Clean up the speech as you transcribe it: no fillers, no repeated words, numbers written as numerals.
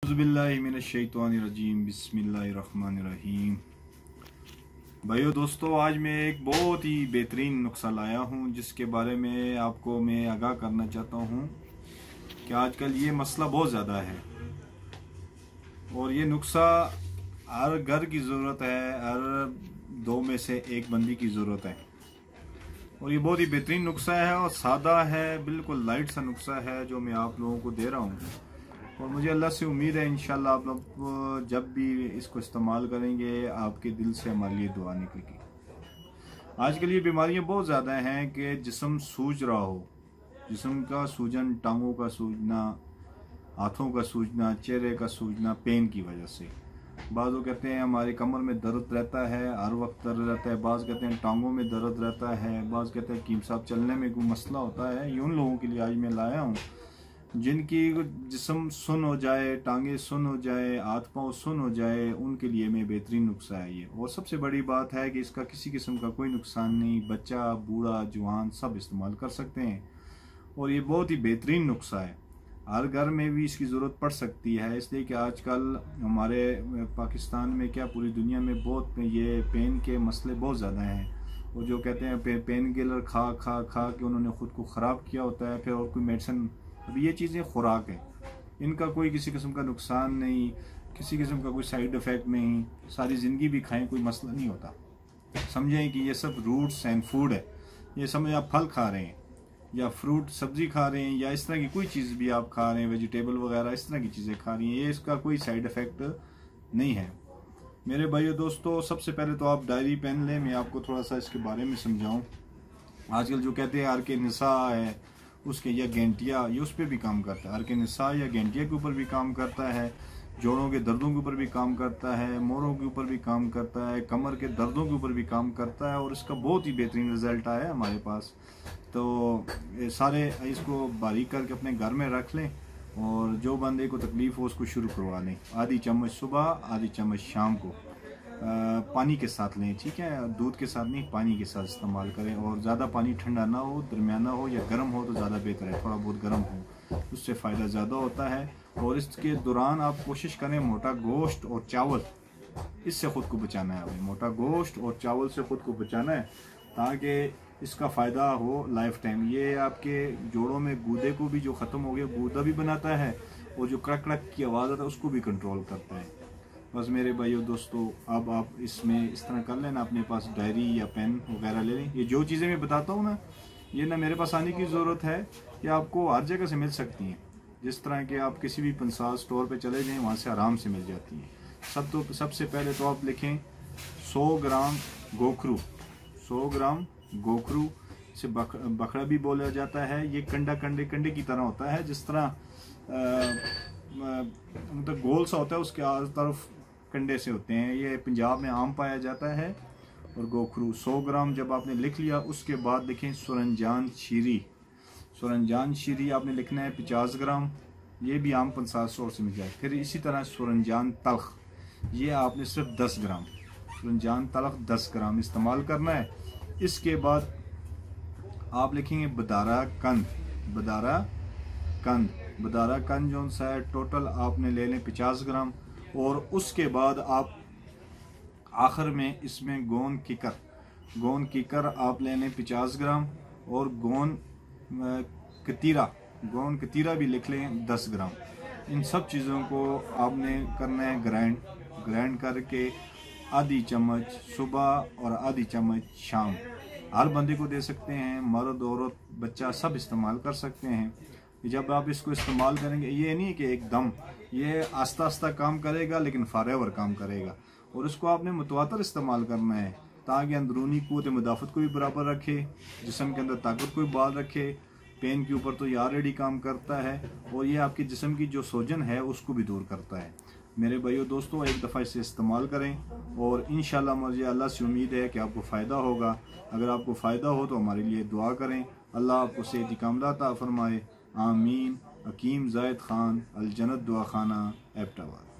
औज़ुबिल्लाहिमिनश्शैतानिर्रजीम बिस्मिल्लाहिर्रहमानिर्रहीम। भाइयों दोस्तों, आज मैं एक बहुत ही बेहतरीन नुस्खा लाया हूँ जिसके बारे में आपको मैं आगाह करना चाहता हूँ कि आजकल ये मसला बहुत ज़्यादा है और ये नुस्खा हर घर की ज़रूरत है, हर दो में से एक बंदी की ज़रूरत है। और ये बहुत ही बेहतरीन नुस्खा है और सादा है, बिल्कुल लाइट सा नुस्खा है जो मैं आप लोगों को दे रहा हूँ। और मुझे अल्लाह से उम्मीद है इंशाल्लाह आप लोग जब भी इसको इस्तेमाल करेंगे आपके दिल से हमारे लिए दुआ निकलेगी। आजकल ये बीमारियां बहुत ज़्यादा हैं कि जिस्म सूज रहा हो, जिस्म का सूजन, टांगों का सूजना, हाथों का सूजना, चेहरे का सूजना पेन की वजह से। बाज़ वो कहते हैं हमारे कमर में दर्द रहता है, हर वक्त दर्द रहता है। बाज़ कहते हैं टांगों में दर्द रहता है। बाज़ कहते हैं कीम साहब चलने में कोई मसला होता है। ये उन लोगों के लिए आज मैं लाया हूँ जिनकी जिस्म सुन हो जाए, टांगे सुन हो जाए, हाथ पाँव सुन हो जाए, उनके लिए में बेहतरीन नुस्खा है ये। और सबसे बड़ी बात है कि इसका किसी किस्म का कोई नुकसान नहीं, बच्चा, बूढ़ा, जवान सब इस्तेमाल कर सकते हैं। और ये बहुत ही बेहतरीन नुस्खा है, हर घर में भी इसकी ज़रूरत पड़ सकती है। इसलिए कि आजकल हमारे पाकिस्तान में क्या पूरी दुनिया में बहुत ये पेन के मसले बहुत ज़्यादा हैं। और जो कहते हैं पेन किलर खा खा खा के उन्होंने ख़ुद को ख़राब किया होता है, फिर और कोई मेडिसिन। अब ये चीज़ें खुराक है, इनका कोई किसी किस्म का नुकसान नहीं, किसी किस्म का कोई साइड इफ़ेक्ट नहीं। सारी ज़िंदगी भी खाएं कोई मसला नहीं होता। समझें कि ये सब रूट्स एंड फूड है। ये समझ आप फल खा रहे हैं या फ्रूट सब्जी खा रहे हैं या इस तरह की कोई चीज़ भी आप खा रहे हैं, वेजिटेबल वगैरह इस तरह की चीज़ें खा रही हैं, ये इसका कोई साइड इफ़ेक्ट नहीं है। मेरे भाइयों दोस्तों, सबसे पहले तो आप डायरी पेन लें, मैं आपको थोड़ा सा इसके बारे में समझाऊँ। आजकल जो कहते हैं आर के निसा है उसके या गेंटिया, ये उस पर भी काम करता है। आर के निसा या गेंटिया के ऊपर भी काम करता है, जोड़ों के दर्दों के ऊपर भी काम करता है, मोरों के ऊपर भी काम करता है, कमर के दर्दों के ऊपर भी काम करता है। और इसका बहुत ही बेहतरीन रिजल्ट आया है हमारे पास। तो सारे इसको बारीक करके अपने घर में रख लें और जो बंदे को तकलीफ़ हो उसको शुरू करवा लें। आधी चम्मच सुबह, आधी चम्मच शाम को पानी के साथ लें, ठीक है, दूध के साथ नहीं, पानी के साथ इस्तेमाल करें। और ज़्यादा पानी ठंडा ना हो, दरमियाना हो या गर्म हो तो ज़्यादा बेहतर है। थोड़ा बहुत गर्म हो उससे फ़ायदा ज़्यादा होता है। और इसके दौरान आप कोशिश करें मोटा गोश्त और चावल, इससे ख़ुद को बचाना है। हमें मोटा गोश्त और चावल से ख़ुद को बचाना है ताकि इसका फ़ायदा हो लाइफ टाइम। ये आपके जोड़ों में गूदे को भी जो ख़त्म हो गया गूदा भी बनाता है और जो कड़क कड़क की आवाज़ आता है उसको भी कंट्रोल करता है। बस मेरे भाइयों दोस्तों, अब आप इसमें इस तरह कर लेना, अपने पास डायरी या पेन वगैरह ले लें। ये जो चीज़ें मैं बताता हूँ ना, ये ना मेरे पास आने की ज़रूरत है, ये आपको हर जगह से मिल सकती हैं। जिस तरह के आप किसी भी पंसार स्टोर पे चले जाएं वहाँ से आराम से मिल जाती हैं। सबसे पहले तो आप लिखें 100 ग्राम गोखरू। 100 ग्राम गोखरू से बखड़ा भी बोला जाता है। ये कंडे की तरह होता है, जिस तरह मतलब गोल सा होता है, उसके आस तरफ कंडे से होते हैं। ये पंजाब में आम पाया जाता है। और गोखरू 100 ग्राम जब आपने लिख लिया, उसके बाद लिखें सुरंजान शीरी। सुरंजान शीरी आपने लिखना है 50 ग्राम, ये भी आम 50 से मिल जाए। फिर इसी तरह सुरंजान तल्ख, ये आपने सिर्फ 10 ग्राम, सुरंजान तल्ख 10 ग्राम इस्तेमाल करना है। इसके बाद आप लिखेंगे बदारा कंद। बदारा कंद जो सा है टोटल आपने ले लें 50 ग्राम। और उसके बाद आप आखिर में इसमें गोंद कीकर आप ले लें 50 ग्राम। और गोंद कतीरा भी लिख लें 10 ग्राम। इन सब चीज़ों को आपने करना है ग्राइंड करके आधी चम्मच सुबह और आधी चम्मच शाम। हर बंदे को दे सकते हैं, मर्द औरत बच्चा सब इस्तेमाल कर सकते हैं। जब आप इसको इस्तेमाल करेंगे, ये नहीं कि एकदम, ये आस्ता आस्ता काम करेगा लेकिन फॉरएवर काम करेगा। और इसको आपने मुतवातर इस्तेमाल करना है ताकि अंदरूनी क़ुव्वत मुदाफ़त को भी बराबर रखे, जिस्म के अंदर ताकत को भी बाल रखे। पेन के ऊपर तो ये ऑलरेडी काम करता है और ये आपके जिस्म की जो सोजन है उसको भी दूर करता है। मेरे भाइयों दोस्तों, एक दफ़ा इसे इस्तेमाल करें और इंशाल्लाह मुझे अल्लाह से उम्मीद है कि आपको फ़ायदा होगा। अगर आपको फ़ायदा हो तो हमारे लिए दुआ करें। अल्लाह आपको सेहत कामला अता फरमाए। आमीन। हकीम जायद खान, अल जन्नत दुआ खाना, एबटाबाद।